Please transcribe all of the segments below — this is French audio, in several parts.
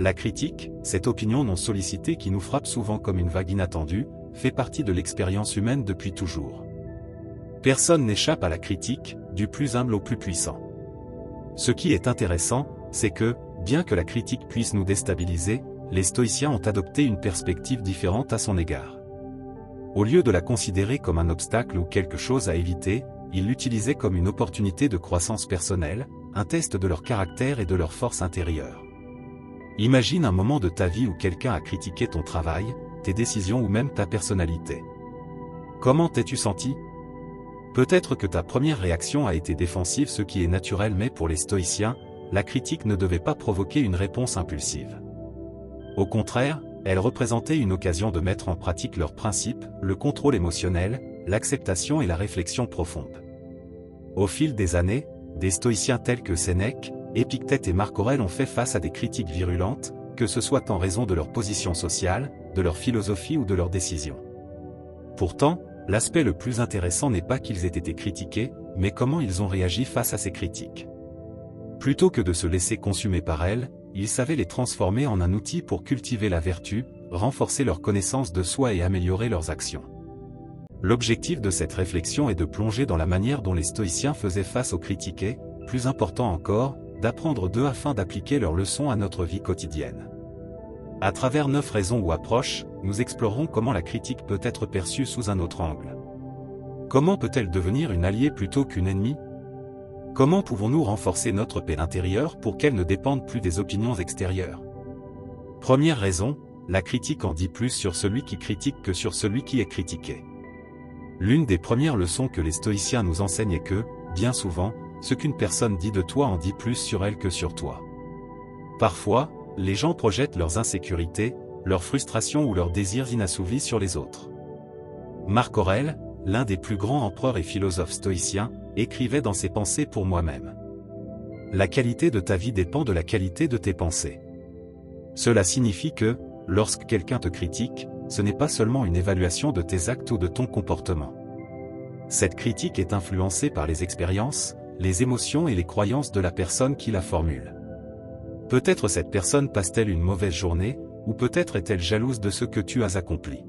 La critique, cette opinion non sollicitée qui nous frappe souvent comme une vague inattendue, fait partie de l'expérience humaine depuis toujours. Personne n'échappe à la critique, du plus humble au plus puissant. Ce qui est intéressant, c'est que, bien que la critique puisse nous déstabiliser, les stoïciens ont adopté une perspective différente à son égard. Au lieu de la considérer comme un obstacle ou quelque chose à éviter, ils l'utilisaient comme une opportunité de croissance personnelle, un test de leur caractère et de leur force intérieure. Imagine un moment de ta vie où quelqu'un a critiqué ton travail, tes décisions ou même ta personnalité. Comment t'es-tu senti? Peut-être que ta première réaction a été défensive, ce qui est naturel, mais pour les stoïciens, la critique ne devait pas provoquer une réponse impulsive. Au contraire, elle représentait une occasion de mettre en pratique leurs principes, le contrôle émotionnel, l'acceptation et la réflexion profonde. Au fil des années, des stoïciens tels que Sénèque, Épictète et Marc Aurèle ont fait face à des critiques virulentes, que ce soit en raison de leur position sociale, de leur philosophie ou de leurs décisions. Pourtant, l'aspect le plus intéressant n'est pas qu'ils aient été critiqués, mais comment ils ont réagi face à ces critiques. Plutôt que de se laisser consumer par elles, ils savaient les transformer en un outil pour cultiver la vertu, renforcer leur connaissance de soi et améliorer leurs actions. L'objectif de cette réflexion est de plonger dans la manière dont les stoïciens faisaient face aux critiques et, plus important encore, d'apprendre d'eux afin d'appliquer leurs leçons à notre vie quotidienne. À travers 9 raisons ou approches, nous explorerons comment la critique peut être perçue sous un autre angle. Comment peut-elle devenir une alliée plutôt qu'une ennemie? Comment pouvons-nous renforcer notre paix intérieure pour qu'elle ne dépende plus des opinions extérieures? Première raison, la critique en dit plus sur celui qui critique que sur celui qui est critiqué. L'une des premières leçons que les stoïciens nous enseignent est que, bien souvent, ce qu'une personne dit de toi en dit plus sur elle que sur toi. Parfois, les gens projettent leurs insécurités, leurs frustrations ou leurs désirs inassouvis sur les autres. Marc Aurèle, l'un des plus grands empereurs et philosophes stoïciens, écrivait dans ses pensées pour moi-même. La qualité de ta vie dépend de la qualité de tes pensées. Cela signifie que, lorsque quelqu'un te critique, ce n'est pas seulement une évaluation de tes actes ou de ton comportement. Cette critique est influencée par les expériences, les émotions et les croyances de la personne qui la formule. Peut-être cette personne passe-t-elle une mauvaise journée, ou peut-être est-elle jalouse de ce que tu as accompli.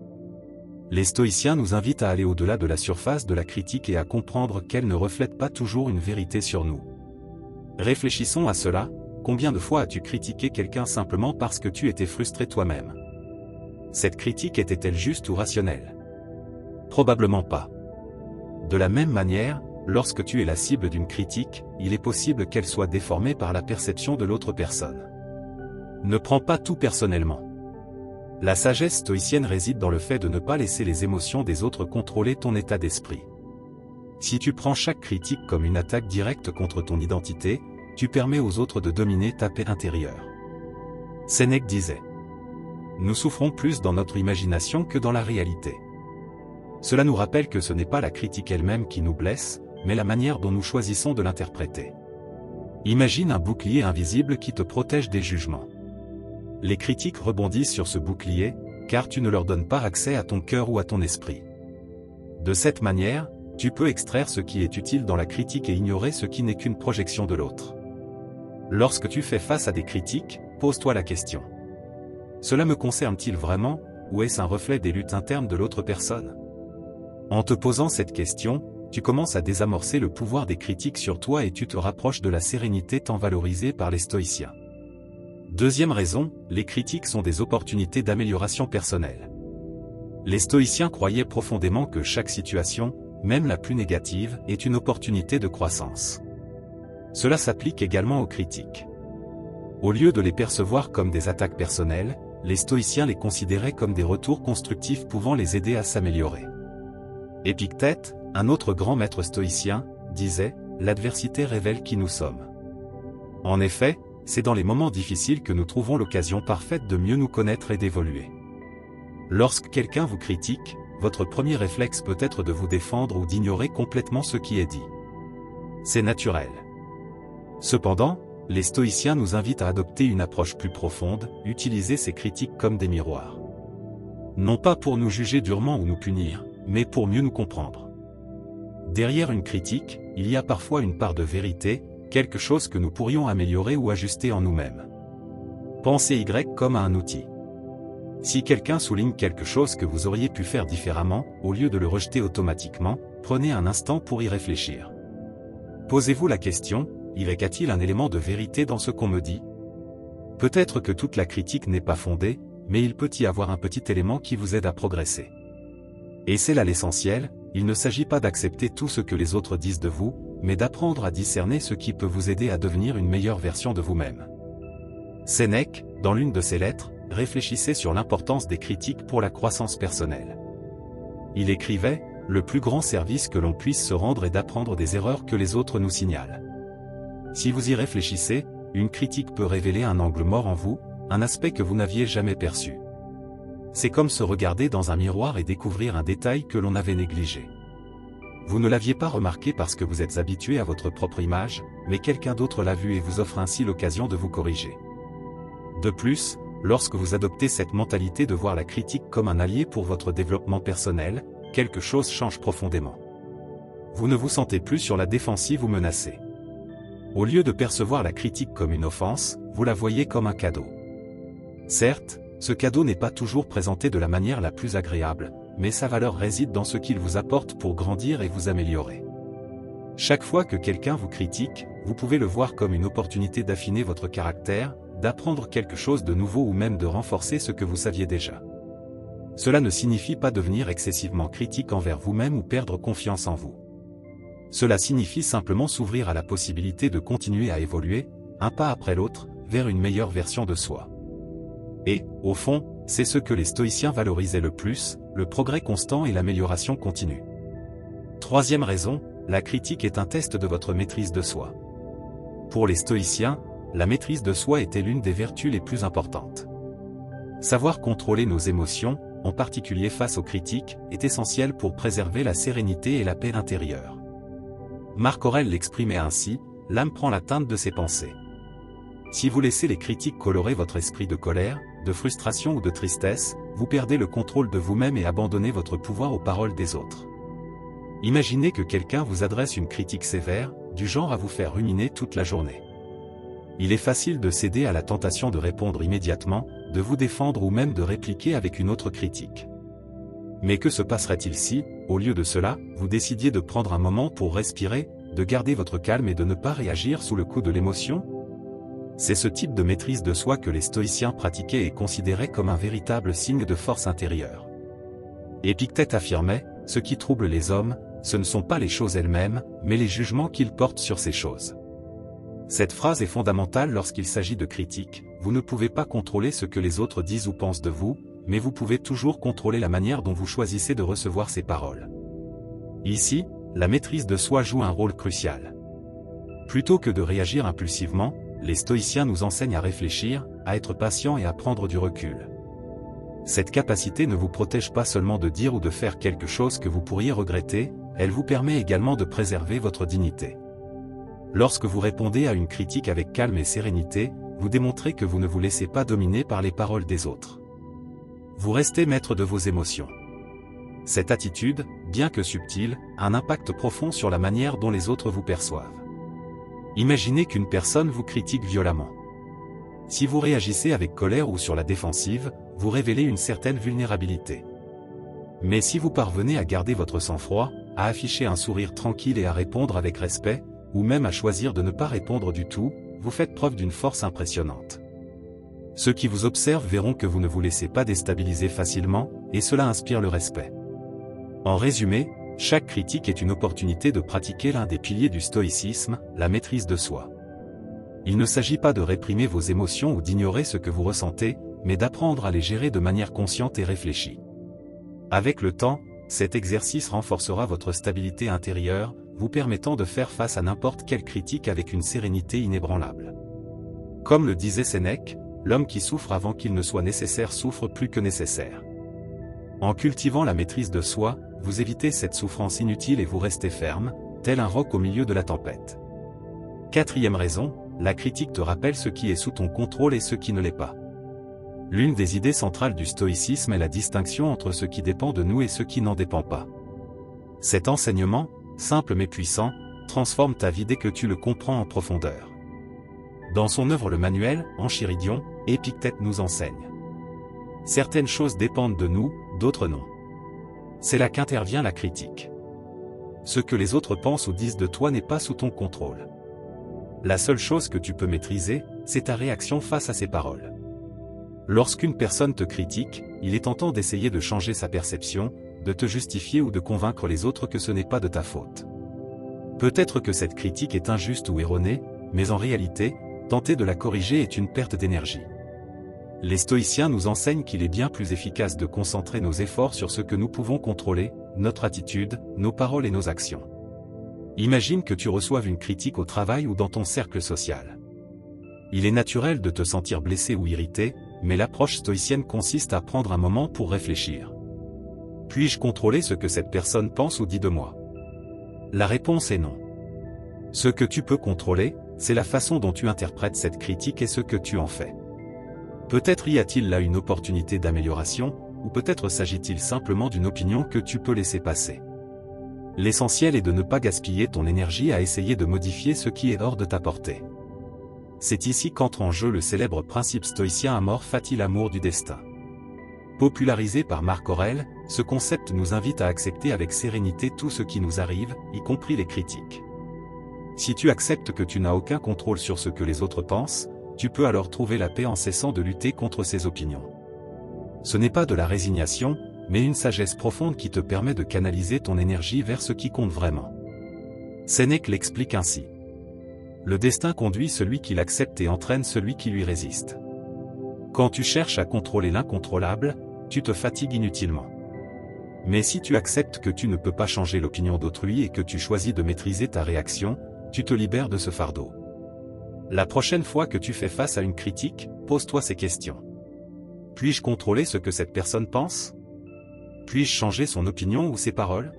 Les stoïciens nous invitent à aller au-delà de la surface de la critique et à comprendre qu'elle ne reflète pas toujours une vérité sur nous. Réfléchissons à cela, combien de fois as-tu critiqué quelqu'un simplement parce que tu étais frustré toi-même? Cette critique était-elle juste ou rationnelle? Probablement pas. De la même manière, lorsque tu es la cible d'une critique, il est possible qu'elle soit déformée par la perception de l'autre personne. Ne prends pas tout personnellement. La sagesse stoïcienne réside dans le fait de ne pas laisser les émotions des autres contrôler ton état d'esprit. Si tu prends chaque critique comme une attaque directe contre ton identité, tu permets aux autres de dominer ta paix intérieure. Sénèque disait: nous souffrons plus dans notre imagination que dans la réalité. Cela nous rappelle que ce n'est pas la critique elle-même qui nous blesse, mais la manière dont nous choisissons de l'interpréter. Imagine un bouclier invisible qui te protège des jugements. Les critiques rebondissent sur ce bouclier, car tu ne leur donnes pas accès à ton cœur ou à ton esprit. De cette manière, tu peux extraire ce qui est utile dans la critique et ignorer ce qui n'est qu'une projection de l'autre. Lorsque tu fais face à des critiques, pose-toi la question. Cela me concerne-t-il vraiment, ou est-ce un reflet des luttes internes de l'autre personne? En te posant cette question, tu commences à désamorcer le pouvoir des critiques sur toi et tu te rapproches de la sérénité tant valorisée par les stoïciens. Deuxième raison, les critiques sont des opportunités d'amélioration personnelle. Les stoïciens croyaient profondément que chaque situation, même la plus négative, est une opportunité de croissance. Cela s'applique également aux critiques. Au lieu de les percevoir comme des attaques personnelles, les stoïciens les considéraient comme des retours constructifs pouvant les aider à s'améliorer. Épictète, un autre grand maître stoïcien, disait « L'adversité révèle qui nous sommes ». En effet, c'est dans les moments difficiles que nous trouvons l'occasion parfaite de mieux nous connaître et d'évoluer. Lorsque quelqu'un vous critique, votre premier réflexe peut être de vous défendre ou d'ignorer complètement ce qui est dit. C'est naturel. Cependant, les stoïciens nous invitent à adopter une approche plus profonde, utiliser ces critiques comme des miroirs. Non pas pour nous juger durement ou nous punir, mais pour mieux nous comprendre. Derrière une critique, il y a parfois une part de vérité, quelque chose que nous pourrions améliorer ou ajuster en nous-mêmes. Pensez Y comme à un outil. Si quelqu'un souligne quelque chose que vous auriez pu faire différemment, au lieu de le rejeter automatiquement, prenez un instant pour y réfléchir. Posez-vous la question, y a-t-il un élément de vérité dans ce qu'on me dit? Peut-être que toute la critique n'est pas fondée, mais il peut y avoir un petit élément qui vous aide à progresser. Et c'est là l'essentiel, il ne s'agit pas d'accepter tout ce que les autres disent de vous, mais d'apprendre à discerner ce qui peut vous aider à devenir une meilleure version de vous-même. Sénèque, dans l'une de ses lettres, réfléchissait sur l'importance des critiques pour la croissance personnelle. Il écrivait, « Le plus grand service que l'on puisse se rendre est d'apprendre des erreurs que les autres nous signalent. » Si vous y réfléchissez, une critique peut révéler un angle mort en vous, un aspect que vous n'aviez jamais perçu. C'est comme se regarder dans un miroir et découvrir un détail que l'on avait négligé. Vous ne l'aviez pas remarqué parce que vous êtes habitué à votre propre image, mais quelqu'un d'autre l'a vu et vous offre ainsi l'occasion de vous corriger. De plus, lorsque vous adoptez cette mentalité de voir la critique comme un allié pour votre développement personnel, quelque chose change profondément. Vous ne vous sentez plus sur la défensive ou menacé. Au lieu de percevoir la critique comme une offense, vous la voyez comme un cadeau. Certes, ce cadeau n'est pas toujours présenté de la manière la plus agréable, mais sa valeur réside dans ce qu'il vous apporte pour grandir et vous améliorer. Chaque fois que quelqu'un vous critique, vous pouvez le voir comme une opportunité d'affiner votre caractère, d'apprendre quelque chose de nouveau ou même de renforcer ce que vous saviez déjà. Cela ne signifie pas devenir excessivement critique envers vous-même ou perdre confiance en vous. Cela signifie simplement s'ouvrir à la possibilité de continuer à évoluer, un pas après l'autre, vers une meilleure version de soi. Et, au fond, c'est ce que les stoïciens valorisaient le plus, le progrès constant et l'amélioration continue. Troisième raison, la critique est un test de votre maîtrise de soi. Pour les stoïciens, la maîtrise de soi était l'une des vertus les plus importantes. Savoir contrôler nos émotions, en particulier face aux critiques, est essentiel pour préserver la sérénité et la paix intérieure. Marc Aurèle l'exprimait ainsi, « L'âme prend la teinte de ses pensées ». Si vous laissez les critiques colorer votre esprit de colère, de frustration ou de tristesse, vous perdez le contrôle de vous-même et abandonnez votre pouvoir aux paroles des autres. Imaginez que quelqu'un vous adresse une critique sévère, du genre à vous faire ruminer toute la journée. Il est facile de céder à la tentation de répondre immédiatement, de vous défendre ou même de répliquer avec une autre critique. Mais que se passerait-il si, au lieu de cela, vous décidiez de prendre un moment pour respirer, de garder votre calme et de ne pas réagir sous le coup de l'émotion? C'est ce type de maîtrise de soi que les stoïciens pratiquaient et considéraient comme un véritable signe de force intérieure. Épictète affirmait, « Ce qui trouble les hommes, ce ne sont pas les choses elles-mêmes, mais les jugements qu'ils portent sur ces choses. » Cette phrase est fondamentale lorsqu'il s'agit de critique, vous ne pouvez pas contrôler ce que les autres disent ou pensent de vous, mais vous pouvez toujours contrôler la manière dont vous choisissez de recevoir ces paroles. Ici, la maîtrise de soi joue un rôle crucial. Plutôt que de réagir impulsivement, les stoïciens nous enseignent à réfléchir, à être patient et à prendre du recul. Cette capacité ne vous protège pas seulement de dire ou de faire quelque chose que vous pourriez regretter, elle vous permet également de préserver votre dignité. Lorsque vous répondez à une critique avec calme et sérénité, vous démontrez que vous ne vous laissez pas dominer par les paroles des autres. Vous restez maître de vos émotions. Cette attitude, bien que subtile, a un impact profond sur la manière dont les autres vous perçoivent. Imaginez qu'une personne vous critique violemment. Si vous réagissez avec colère ou sur la défensive, vous révélez une certaine vulnérabilité. Mais si vous parvenez à garder votre sang-froid, à afficher un sourire tranquille et à répondre avec respect, ou même à choisir de ne pas répondre du tout, vous faites preuve d'une force impressionnante. Ceux qui vous observent verront que vous ne vous laissez pas déstabiliser facilement, et cela inspire le respect. En résumé, chaque critique est une opportunité de pratiquer l'un des piliers du stoïcisme, la maîtrise de soi. Il ne s'agit pas de réprimer vos émotions ou d'ignorer ce que vous ressentez, mais d'apprendre à les gérer de manière consciente et réfléchie. Avec le temps, cet exercice renforcera votre stabilité intérieure, vous permettant de faire face à n'importe quelle critique avec une sérénité inébranlable. Comme le disait Sénèque, l'homme qui souffre avant qu'il ne soit nécessaire souffre plus que nécessaire. En cultivant la maîtrise de soi, vous évitez cette souffrance inutile et vous restez ferme, tel un roc au milieu de la tempête. Quatrième raison, la critique te rappelle ce qui est sous ton contrôle et ce qui ne l'est pas. L'une des idées centrales du stoïcisme est la distinction entre ce qui dépend de nous et ce qui n'en dépend pas. Cet enseignement, simple mais puissant, transforme ta vie dès que tu le comprends en profondeur. Dans son œuvre Le Manuel, Enchiridion, Épictète nous enseigne. Certaines choses dépendent de nous, d'autres non. C'est là qu'intervient la critique. Ce que les autres pensent ou disent de toi n'est pas sous ton contrôle. La seule chose que tu peux maîtriser, c'est ta réaction face à ces paroles. Lorsqu'une personne te critique, il est tentant d'essayer de changer sa perception, de te justifier ou de convaincre les autres que ce n'est pas de ta faute. Peut-être que cette critique est injuste ou erronée, mais en réalité, tenter de la corriger est une perte d'énergie. Les stoïciens nous enseignent qu'il est bien plus efficace de concentrer nos efforts sur ce que nous pouvons contrôler, notre attitude, nos paroles et nos actions. Imagine que tu reçoives une critique au travail ou dans ton cercle social. Il est naturel de te sentir blessé ou irrité, mais l'approche stoïcienne consiste à prendre un moment pour réfléchir. Puis-je contrôler ce que cette personne pense ou dit de moi? La réponse est non. Ce que tu peux contrôler, c'est la façon dont tu interprètes cette critique et ce que tu en fais. Peut-être y a-t-il là une opportunité d'amélioration, ou peut-être s'agit-il simplement d'une opinion que tu peux laisser passer. L'essentiel est de ne pas gaspiller ton énergie à essayer de modifier ce qui est hors de ta portée. C'est ici qu'entre en jeu le célèbre principe stoïcien amor fati, l'amour du destin. Popularisé par Marc Aurèle, ce concept nous invite à accepter avec sérénité tout ce qui nous arrive, y compris les critiques. Si tu acceptes que tu n'as aucun contrôle sur ce que les autres pensent, tu peux alors trouver la paix en cessant de lutter contre ces opinions. Ce n'est pas de la résignation, mais une sagesse profonde qui te permet de canaliser ton énergie vers ce qui compte vraiment. Sénèque l'explique ainsi. Le destin conduit celui qui l'accepte et entraîne celui qui lui résiste. Quand tu cherches à contrôler l'incontrôlable, tu te fatigues inutilement. Mais si tu acceptes que tu ne peux pas changer l'opinion d'autrui et que tu choisis de maîtriser ta réaction, tu te libères de ce fardeau. La prochaine fois que tu fais face à une critique, pose-toi ces questions. Puis-je contrôler ce que cette personne pense? Puis-je changer son opinion ou ses paroles?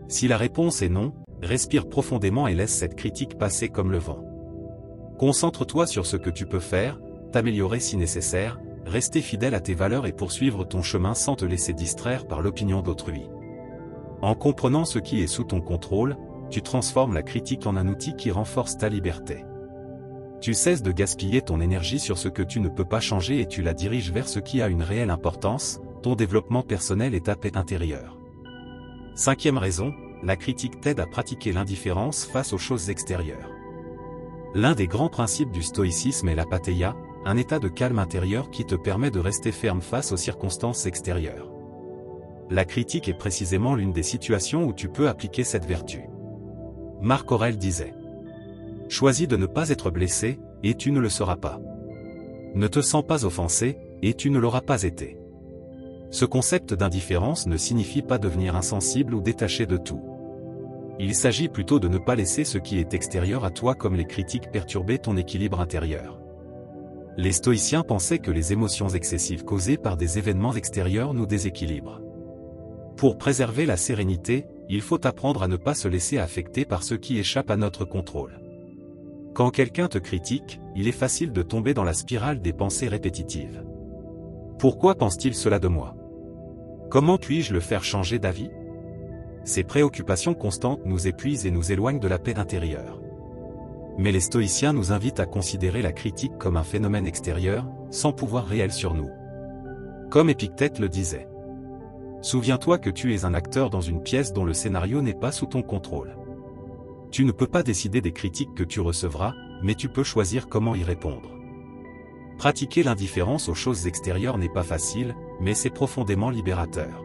Si la réponse est non, respire profondément et laisse cette critique passer comme le vent. Concentre-toi sur ce que tu peux faire, t'améliorer si nécessaire, rester fidèle à tes valeurs et poursuivre ton chemin sans te laisser distraire par l'opinion d'autrui. En comprenant ce qui est sous ton contrôle, tu transformes la critique en un outil qui renforce ta liberté. Tu cesses de gaspiller ton énergie sur ce que tu ne peux pas changer et tu la diriges vers ce qui a une réelle importance, ton développement personnel et ta paix intérieure. Cinquième raison, la critique t'aide à pratiquer l'indifférence face aux choses extérieures. L'un des grands principes du stoïcisme est l'apatheia, un état de calme intérieur qui te permet de rester ferme face aux circonstances extérieures. La critique est précisément l'une des situations où tu peux appliquer cette vertu. Marc Aurèle disait: choisis de ne pas être blessé, et tu ne le seras pas. Ne te sens pas offensé, et tu ne l'auras pas été. Ce concept d'indifférence ne signifie pas devenir insensible ou détaché de tout. Il s'agit plutôt de ne pas laisser ce qui est extérieur à toi comme les critiques perturber ton équilibre intérieur. Les stoïciens pensaient que les émotions excessives causées par des événements extérieurs nous déséquilibrent. Pour préserver la sérénité, il faut apprendre à ne pas se laisser affecter par ce qui échappe à notre contrôle. Quand quelqu'un te critique, il est facile de tomber dans la spirale des pensées répétitives. Pourquoi pense-t-il cela de moi? Comment puis-je le faire changer d'avis? Ces préoccupations constantes nous épuisent et nous éloignent de la paix intérieure. Mais les stoïciens nous invitent à considérer la critique comme un phénomène extérieur, sans pouvoir réel sur nous. Comme Épictète le disait. Souviens-toi que tu es un acteur dans une pièce dont le scénario n'est pas sous ton contrôle. Tu ne peux pas décider des critiques que tu recevras, mais tu peux choisir comment y répondre. Pratiquer l'indifférence aux choses extérieures n'est pas facile, mais c'est profondément libérateur.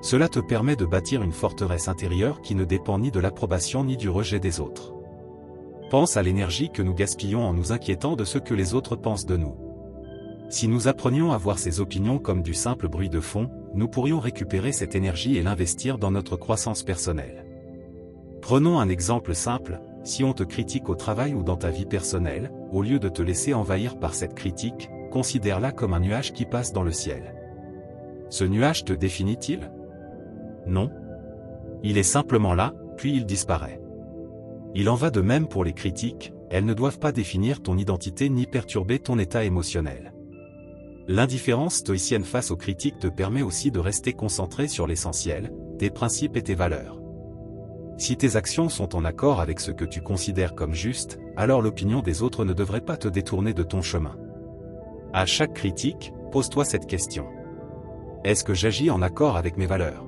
Cela te permet de bâtir une forteresse intérieure qui ne dépend ni de l'approbation ni du rejet des autres. Pense à l'énergie que nous gaspillons en nous inquiétant de ce que les autres pensent de nous. Si nous apprenions à voir ces opinions comme du simple bruit de fond, nous pourrions récupérer cette énergie et l'investir dans notre croissance personnelle. Prenons un exemple simple, si on te critique au travail ou dans ta vie personnelle, au lieu de te laisser envahir par cette critique, considère-la comme un nuage qui passe dans le ciel. Ce nuage te définit-il? Non. Il est simplement là, puis il disparaît. Il en va de même pour les critiques, elles ne doivent pas définir ton identité ni perturber ton état émotionnel. L'indifférence stoïcienne face aux critiques te permet aussi de rester concentré sur l'essentiel, tes principes et tes valeurs. Si tes actions sont en accord avec ce que tu considères comme juste, alors l'opinion des autres ne devrait pas te détourner de ton chemin. À chaque critique, pose-toi cette question. Est-ce que j'agis en accord avec mes valeurs?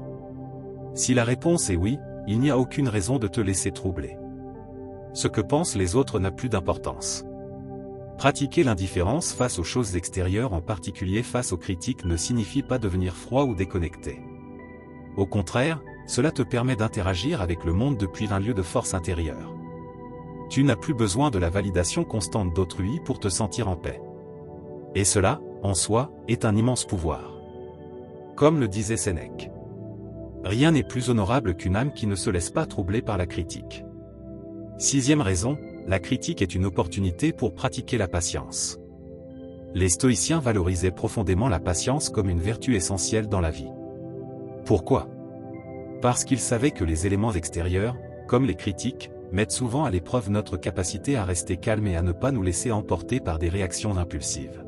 Si la réponse est oui, il n'y a aucune raison de te laisser troubler. Ce que pensent les autres n'a plus d'importance. Pratiquer l'indifférence face aux choses extérieures, en particulier face aux critiques, ne signifie pas devenir froid ou déconnecté. Au contraire, cela te permet d'interagir avec le monde depuis un lieu de force intérieure. Tu n'as plus besoin de la validation constante d'autrui pour te sentir en paix. Et cela, en soi, est un immense pouvoir. Comme le disait Sénèque. Rien n'est plus honorable qu'une âme qui ne se laisse pas troubler par la critique. 6e raison, la critique est une opportunité pour pratiquer la patience. Les stoïciens valorisaient profondément la patience comme une vertu essentielle dans la vie. Pourquoi? Parce qu'ils savaient que les éléments extérieurs, comme les critiques, mettent souvent à l'épreuve notre capacité à rester calme et à ne pas nous laisser emporter par des réactions impulsives.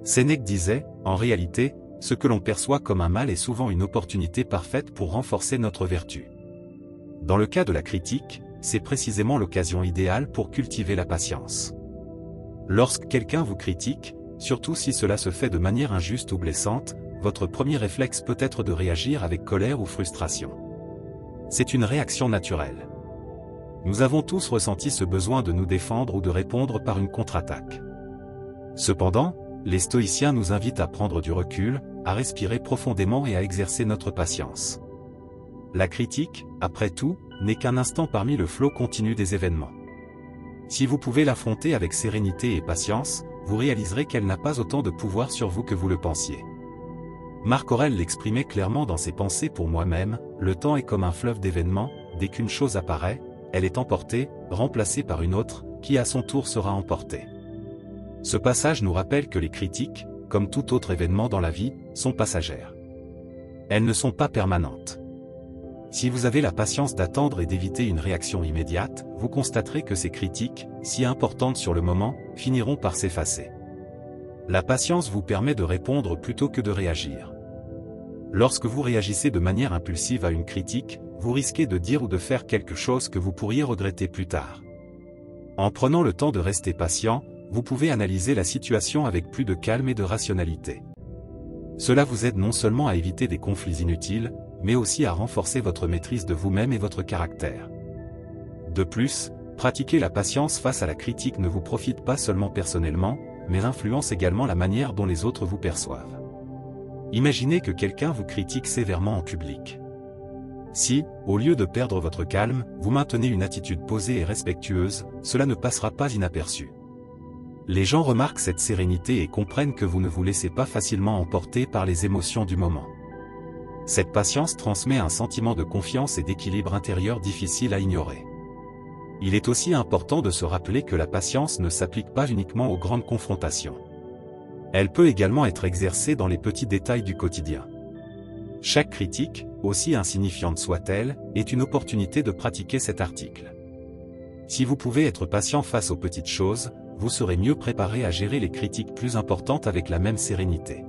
Sénèque disait, en réalité, ce que l'on perçoit comme un mal est souvent une opportunité parfaite pour renforcer notre vertu. Dans le cas de la critique, c'est précisément l'occasion idéale pour cultiver la patience. Lorsque quelqu'un vous critique, surtout si cela se fait de manière injuste ou blessante, votre premier réflexe peut être de réagir avec colère ou frustration. C'est une réaction naturelle. Nous avons tous ressenti ce besoin de nous défendre ou de répondre par une contre-attaque. Cependant, les stoïciens nous invitent à prendre du recul, à respirer profondément et à exercer notre patience. La critique, après tout, n'est qu'un instant parmi le flot continu des événements. Si vous pouvez l'affronter avec sérénité et patience, vous réaliserez qu'elle n'a pas autant de pouvoir sur vous que vous le pensiez. Marc Aurèle l'exprimait clairement dans ses pensées pour moi-même, le temps est comme un fleuve d'événements, dès qu'une chose apparaît, elle est emportée, remplacée par une autre, qui à son tour sera emportée. Ce passage nous rappelle que les critiques, comme tout autre événement dans la vie, sont passagères. Elles ne sont pas permanentes. Si vous avez la patience d'attendre et d'éviter une réaction immédiate, vous constaterez que ces critiques, si importantes sur le moment, finiront par s'effacer. La patience vous permet de répondre plutôt que de réagir. Lorsque vous réagissez de manière impulsive à une critique, vous risquez de dire ou de faire quelque chose que vous pourriez regretter plus tard. En prenant le temps de rester patient, vous pouvez analyser la situation avec plus de calme et de rationalité. Cela vous aide non seulement à éviter des conflits inutiles, mais aussi à renforcer votre maîtrise de vous-même et votre caractère. De plus, pratiquer la patience face à la critique ne vous profite pas seulement personnellement, mais influence également la manière dont les autres vous perçoivent. Imaginez que quelqu'un vous critique sévèrement en public. Si, au lieu de perdre votre calme, vous maintenez une attitude posée et respectueuse, cela ne passera pas inaperçu. Les gens remarquent cette sérénité et comprennent que vous ne vous laissez pas facilement emporter par les émotions du moment. Cette patience transmet un sentiment de confiance et d'équilibre intérieur difficile à ignorer. Il est aussi important de se rappeler que la patience ne s'applique pas uniquement aux grandes confrontations. Elle peut également être exercée dans les petits détails du quotidien. Chaque critique, aussi insignifiante soit-elle, est une opportunité de pratiquer cet article. Si vous pouvez être patient face aux petites choses, vous serez mieux préparé à gérer les critiques plus importantes avec la même sérénité.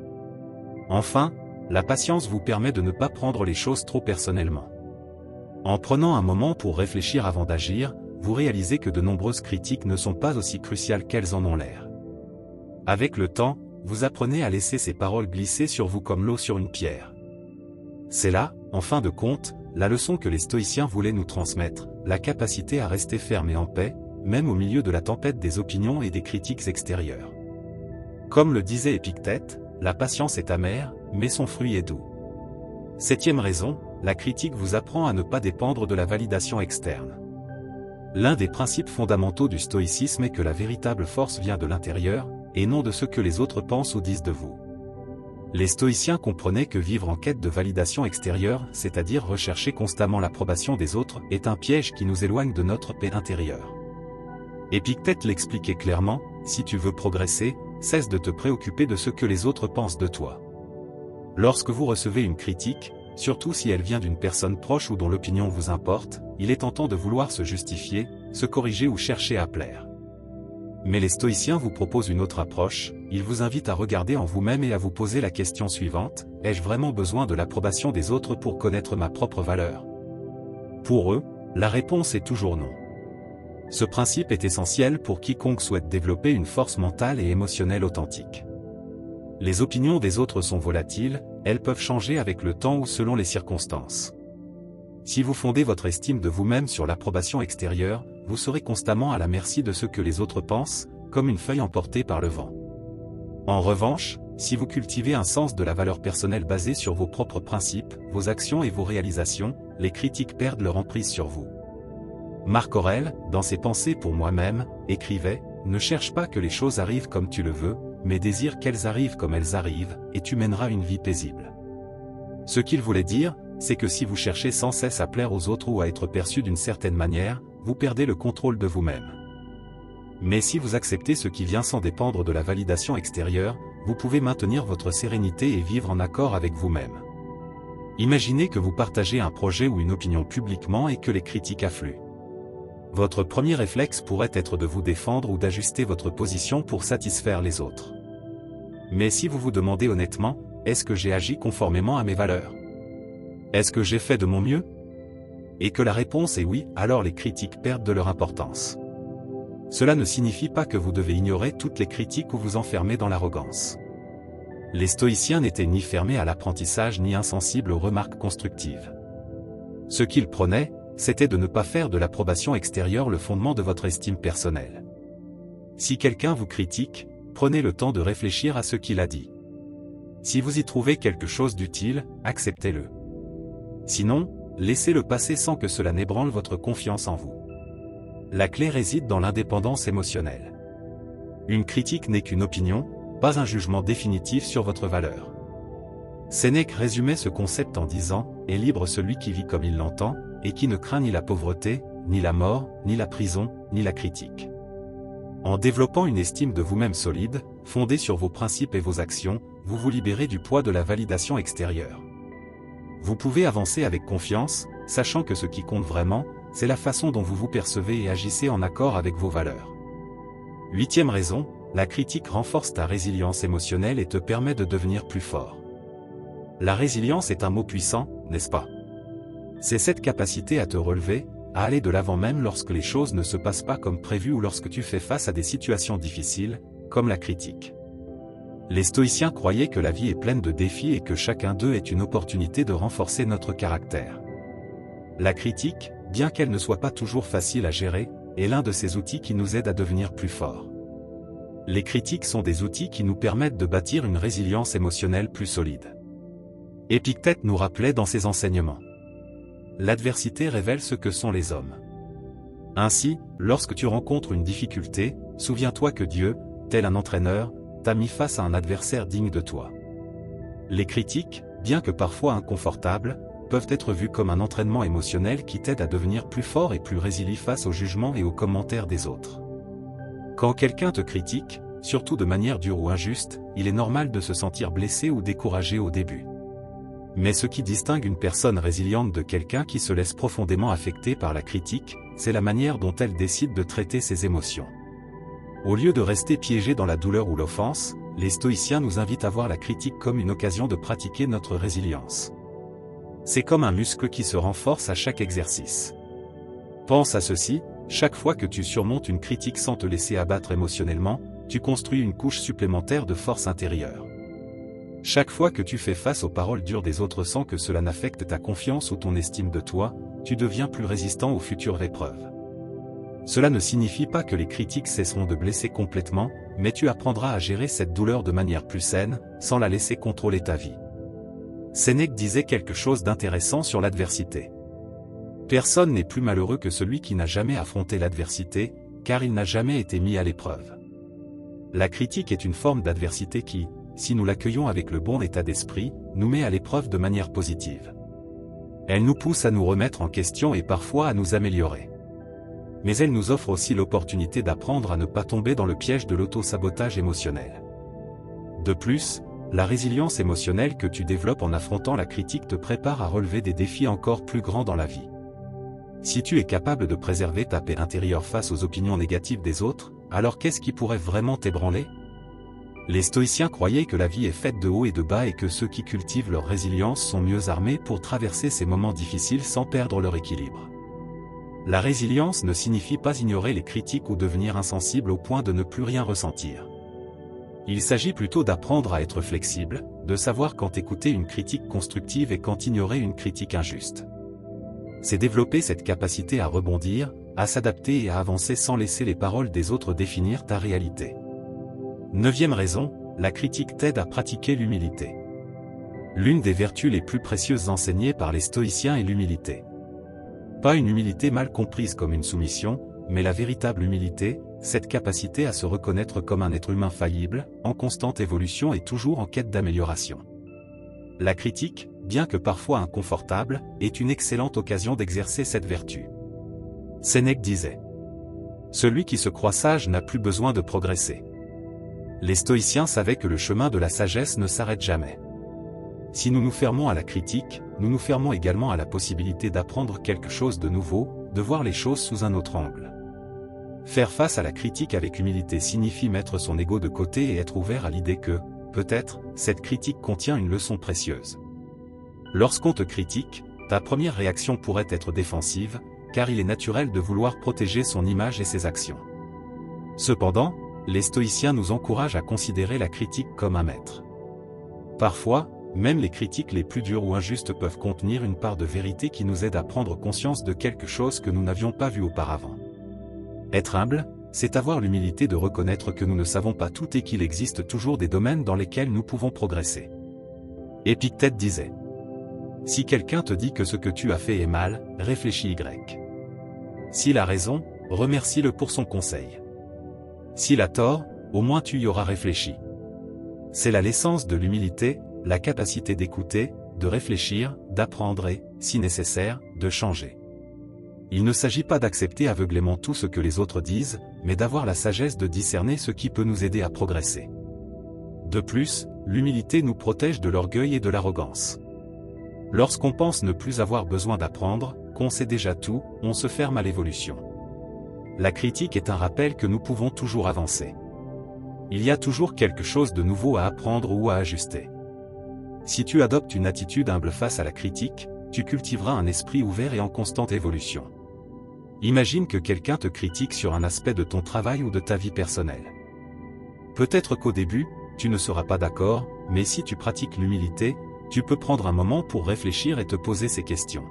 Enfin, la patience vous permet de ne pas prendre les choses trop personnellement. En prenant un moment pour réfléchir avant d'agir, vous réalisez que de nombreuses critiques ne sont pas aussi cruciales qu'elles en ont l'air. Avec le temps, vous apprenez à laisser ces paroles glisser sur vous comme l'eau sur une pierre. C'est là, en fin de compte, la leçon que les stoïciens voulaient nous transmettre, la capacité à rester ferme et en paix, même au milieu de la tempête des opinions et des critiques extérieures. Comme le disait Épictète, la patience est amère, mais son fruit est doux. 7e raison, la critique vous apprend à ne pas dépendre de la validation externe. L'un des principes fondamentaux du stoïcisme est que la véritable force vient de l'intérieur, et non de ce que les autres pensent ou disent de vous. Les stoïciens comprenaient que vivre en quête de validation extérieure, c'est-à-dire rechercher constamment l'approbation des autres, est un piège qui nous éloigne de notre paix intérieure. Épictète l'expliquait clairement, si tu veux progresser, cesse de te préoccuper de ce que les autres pensent de toi. Lorsque vous recevez une critique, surtout si elle vient d'une personne proche ou dont l'opinion vous importe, il est tentant de vouloir se justifier, se corriger ou chercher à plaire. Mais les stoïciens vous proposent une autre approche, ils vous invitent à regarder en vous-même et à vous poser la question suivante, ai-je vraiment besoin de l'approbation des autres pour connaître ma propre valeur? Pour eux, la réponse est toujours non. Ce principe est essentiel pour quiconque souhaite développer une force mentale et émotionnelle authentique. Les opinions des autres sont volatiles, elles peuvent changer avec le temps ou selon les circonstances. Si vous fondez votre estime de vous-même sur l'approbation extérieure, vous serez constamment à la merci de ce que les autres pensent, comme une feuille emportée par le vent. En revanche, si vous cultivez un sens de la valeur personnelle basé sur vos propres principes, vos actions et vos réalisations, les critiques perdent leur emprise sur vous. Marc Aurèle, dans ses Pensées pour moi-même, écrivait « Ne cherche pas que les choses arrivent comme tu le veux, mais désire qu'elles arrivent comme elles arrivent, et tu mèneras une vie paisible. » Ce qu'il voulait dire, c'est que si vous cherchez sans cesse à plaire aux autres ou à être perçu d'une certaine manière, vous perdez le contrôle de vous-même. Mais si vous acceptez ce qui vient sans dépendre de la validation extérieure, vous pouvez maintenir votre sérénité et vivre en accord avec vous-même. Imaginez que vous partagez un projet ou une opinion publiquement et que les critiques affluent. Votre premier réflexe pourrait être de vous défendre ou d'ajuster votre position pour satisfaire les autres. Mais si vous vous demandez honnêtement, est-ce que j'ai agi conformément à mes valeurs? Est-ce que j'ai fait de mon mieux? Et que la réponse est oui, alors les critiques perdent de leur importance. Cela ne signifie pas que vous devez ignorer toutes les critiques ou vous enfermer dans l'arrogance. Les stoïciens n'étaient ni fermés à l'apprentissage ni insensibles aux remarques constructives. Ce qu'ils prônaient, c'était de ne pas faire de l'approbation extérieure le fondement de votre estime personnelle. Si quelqu'un vous critique, prenez le temps de réfléchir à ce qu'il a dit. Si vous y trouvez quelque chose d'utile, acceptez-le. Sinon, laissez-le passer sans que cela n'ébranle votre confiance en vous. La clé réside dans l'indépendance émotionnelle. Une critique n'est qu'une opinion, pas un jugement définitif sur votre valeur. Sénèque résumait ce concept en disant « Est libre celui qui vit comme il l'entend, et qui ne craint ni la pauvreté, ni la mort, ni la prison, ni la critique. » En développant une estime de vous-même solide, fondée sur vos principes et vos actions, vous vous libérez du poids de la validation extérieure. Vous pouvez avancer avec confiance, sachant que ce qui compte vraiment, c'est la façon dont vous vous percevez et agissez en accord avec vos valeurs. 8e raison, la critique renforce ta résilience émotionnelle et te permet de devenir plus fort. La résilience est un mot puissant, n'est-ce pas? C'est cette capacité à te relever, à aller de l'avant même lorsque les choses ne se passent pas comme prévu ou lorsque tu fais face à des situations difficiles, comme la critique. Les stoïciens croyaient que la vie est pleine de défis et que chacun d'eux est une opportunité de renforcer notre caractère. La critique, bien qu'elle ne soit pas toujours facile à gérer, est l'un de ces outils qui nous aident à devenir plus forts. Les critiques sont des outils qui nous permettent de bâtir une résilience émotionnelle plus solide. Épictète nous rappelait dans ses enseignements. L'adversité révèle ce que sont les hommes. Ainsi, lorsque tu rencontres une difficulté, souviens-toi que Dieu, tel un entraîneur, t'a mis face à un adversaire digne de toi. Les critiques, bien que parfois inconfortables, peuvent être vues comme un entraînement émotionnel qui t'aide à devenir plus fort et plus résilient face aux jugements et aux commentaires des autres. Quand quelqu'un te critique, surtout de manière dure ou injuste, il est normal de se sentir blessé ou découragé au début. Mais ce qui distingue une personne résiliente de quelqu'un qui se laisse profondément affecter par la critique, c'est la manière dont elle décide de traiter ses émotions. Au lieu de rester piégé dans la douleur ou l'offense, les stoïciens nous invitent à voir la critique comme une occasion de pratiquer notre résilience. C'est comme un muscle qui se renforce à chaque exercice. Pense à ceci, chaque fois que tu surmontes une critique sans te laisser abattre émotionnellement, tu construis une couche supplémentaire de force intérieure. Chaque fois que tu fais face aux paroles dures des autres sans que cela n'affecte ta confiance ou ton estime de toi, tu deviens plus résistant aux futures épreuves. Cela ne signifie pas que les critiques cesseront de blesser complètement, mais tu apprendras à gérer cette douleur de manière plus saine, sans la laisser contrôler ta vie. Sénèque disait quelque chose d'intéressant sur l'adversité. Personne n'est plus malheureux que celui qui n'a jamais affronté l'adversité, car il n'a jamais été mis à l'épreuve. La critique est une forme d'adversité qui, si nous l'accueillons avec le bon état d'esprit, nous met à l'épreuve de manière positive. Elle nous pousse à nous remettre en question et parfois à nous améliorer. Mais elle nous offre aussi l'opportunité d'apprendre à ne pas tomber dans le piège de l'auto-sabotage émotionnel. De plus, la résilience émotionnelle que tu développes en affrontant la critique te prépare à relever des défis encore plus grands dans la vie. Si tu es capable de préserver ta paix intérieure face aux opinions négatives des autres, alors qu'est-ce qui pourrait vraiment t'ébranler? Les stoïciens croyaient que la vie est faite de hauts et de bas et que ceux qui cultivent leur résilience sont mieux armés pour traverser ces moments difficiles sans perdre leur équilibre. La résilience ne signifie pas ignorer les critiques ou devenir insensible au point de ne plus rien ressentir. Il s'agit plutôt d'apprendre à être flexible, de savoir quand écouter une critique constructive et quand ignorer une critique injuste. C'est développer cette capacité à rebondir, à s'adapter et à avancer sans laisser les paroles des autres définir ta réalité. 9e raison, la critique t'aide à pratiquer l'humilité. L'une des vertus les plus précieuses enseignées par les stoïciens est l'humilité. Pas une humilité mal comprise comme une soumission, mais la véritable humilité, cette capacité à se reconnaître comme un être humain faillible, en constante évolution et toujours en quête d'amélioration. La critique, bien que parfois inconfortable, est une excellente occasion d'exercer cette vertu. Sénèque disait : celui qui se croit sage n'a plus besoin de progresser. Les stoïciens savaient que le chemin de la sagesse ne s'arrête jamais. Si nous nous fermons à la critique, nous nous fermons également à la possibilité d'apprendre quelque chose de nouveau, de voir les choses sous un autre angle. Faire face à la critique avec humilité signifie mettre son ego de côté et être ouvert à l'idée que, peut-être, cette critique contient une leçon précieuse. Lorsqu'on te critique, ta première réaction pourrait être défensive, car il est naturel de vouloir protéger son image et ses actions. Cependant, les stoïciens nous encouragent à considérer la critique comme un maître. Parfois, même les critiques les plus dures ou injustes peuvent contenir une part de vérité qui nous aide à prendre conscience de quelque chose que nous n'avions pas vu auparavant. Être humble, c'est avoir l'humilité de reconnaître que nous ne savons pas tout et qu'il existe toujours des domaines dans lesquels nous pouvons progresser. Épictète disait : si quelqu'un te dit que ce que tu as fait est mal, réfléchis Y. S'il a raison, remercie-le pour son conseil. S'il a tort, au moins tu y auras réfléchi. C'est là l'essence de l'humilité, la capacité d'écouter, de réfléchir, d'apprendre et, si nécessaire, de changer. Il ne s'agit pas d'accepter aveuglément tout ce que les autres disent, mais d'avoir la sagesse de discerner ce qui peut nous aider à progresser. De plus, l'humilité nous protège de l'orgueil et de l'arrogance. Lorsqu'on pense ne plus avoir besoin d'apprendre, qu'on sait déjà tout, on se ferme à l'évolution. La critique est un rappel que nous pouvons toujours avancer. Il y a toujours quelque chose de nouveau à apprendre ou à ajuster. Si tu adoptes une attitude humble face à la critique, tu cultiveras un esprit ouvert et en constante évolution. Imagine que quelqu'un te critique sur un aspect de ton travail ou de ta vie personnelle. Peut-être qu'au début, tu ne seras pas d'accord, mais si tu pratiques l'humilité, tu peux prendre un moment pour réfléchir et te poser ces questions.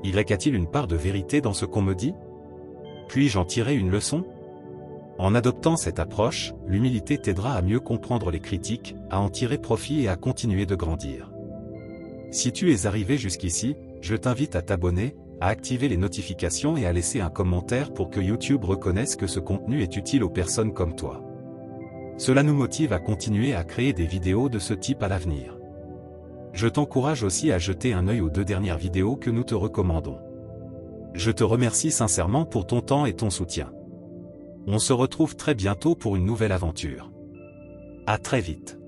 Y a-t-il une part de vérité dans ce qu'on me dit ? Puis-je en tirer une leçon ? En adoptant cette approche, l'humilité t'aidera à mieux comprendre les critiques, à en tirer profit et à continuer de grandir. Si tu es arrivé jusqu'ici, je t'invite à t'abonner, à activer les notifications et à laisser un commentaire pour que YouTube reconnaisse que ce contenu est utile aux personnes comme toi. Cela nous motive à continuer à créer des vidéos de ce type à l'avenir. Je t'encourage aussi à jeter un œil aux 2 dernières vidéos que nous te recommandons. Je te remercie sincèrement pour ton temps et ton soutien. On se retrouve très bientôt pour une nouvelle aventure. À très vite.